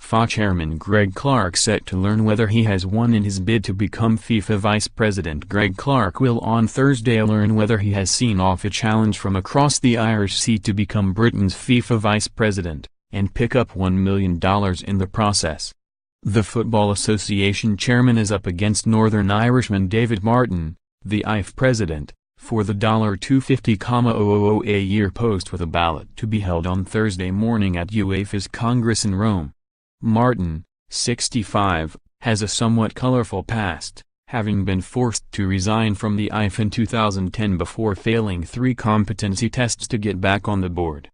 FIFA chairman Greg Clarke set to learn whether he has won in his bid to become FIFA vice president. Greg Clarke will on Thursday learn whether he has seen off a challenge from across the Irish Sea to become Britain's FIFA vice president, and pick up $1 million in the process. The Football Association chairman is up against Northern Irishman David Martin, the IF president, for the $250,000 a year post with a ballot to be held on Thursday morning at Uefa's Congress in Rome. Martin, 65, has a somewhat colorful past, having been forced to resign from the IF in 2010 before failing 3 competency tests to get back on the board.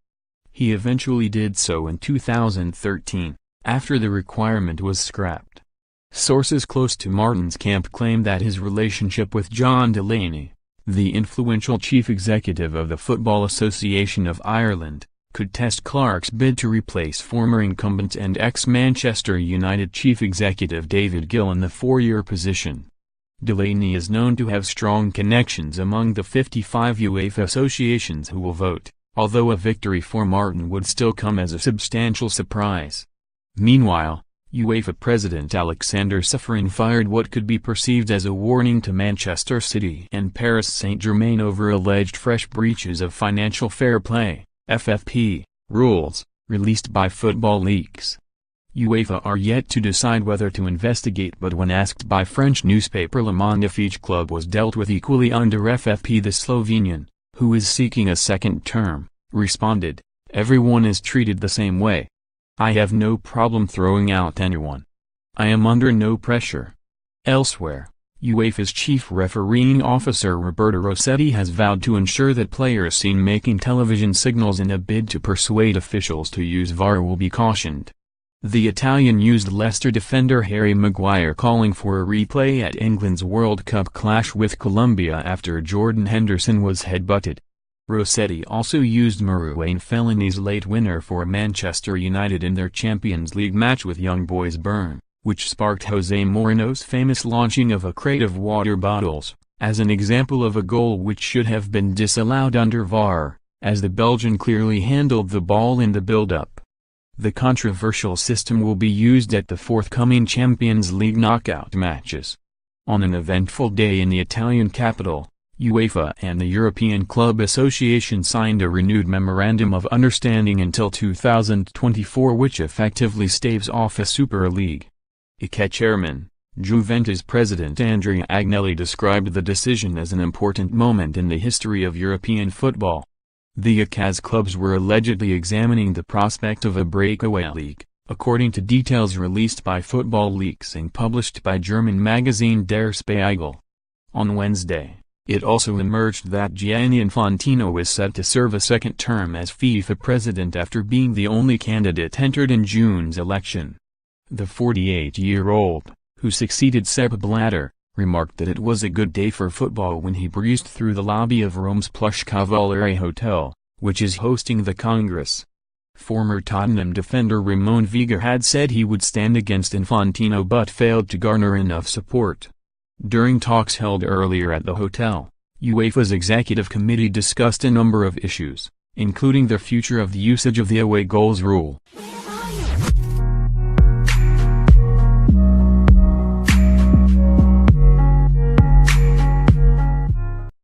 He eventually did so in 2013, after the requirement was scrapped. Sources close to Martin's camp claim that his relationship with John Delaney, the influential chief executive of the Football Association of Ireland, could test Clarke's bid to replace former incumbent and ex-Manchester United chief executive David Gill in the 4-year position. Delaney is known to have strong connections among the 55 UEFA associations who will vote, although a victory for Martin would still come as a substantial surprise. Meanwhile, UEFA President Alexander Ceferin fired what could be perceived as a warning to Manchester City and Paris Saint-Germain over alleged fresh breaches of financial fair play (FFP) rules, released by Football Leaks. UEFA are yet to decide whether to investigate, but when asked by French newspaper Le Monde if each club was dealt with equally under FFP, the Slovenian, who is seeking a second term, responded, "Everyone is treated the same way. I have no problem throwing out anyone. I am under no pressure." Elsewhere, UEFA's chief refereeing officer Roberto Rossetti has vowed to ensure that players seen making television signals in a bid to persuade officials to use VAR will be cautioned. The Italian used Leicester defender Harry Maguire calling for a replay at England's World Cup clash with Colombia after Jordan Henderson was headbutted. Rossetti also used Marouane Fellaini's late winner for Manchester United in their Champions League match with Young Boys Bern, which sparked Jose Mourinho's famous launching of a crate of water bottles, as an example of a goal which should have been disallowed under VAR, as the Belgian clearly handled the ball in the build-up. The controversial system will be used at the forthcoming Champions League knockout matches. On an eventful day in the Italian capital, UEFA and the European Club Association signed a renewed Memorandum of Understanding until 2024, which effectively staves off a Super League. ICA chairman, Juventus president Andrea Agnelli described the decision as an important moment in the history of European football. The ICA's clubs were allegedly examining the prospect of a breakaway league, according to details released by Football Leaks and published by German magazine Der Spiegel. On Wednesday, it also emerged that Gianni Infantino is set to serve a second term as FIFA president after being the only candidate entered in June's election. The 48-year-old, who succeeded Sepp Blatter, remarked that it was a good day for football when he breezed through the lobby of Rome's plush Cavaliere Hotel, which is hosting the Congress. Former Tottenham defender Ramon Vega had said he would stand against Infantino but failed to garner enough support. During talks held earlier at the hotel, UEFA's executive committee discussed a number of issues, including the future of the usage of the away goals rule.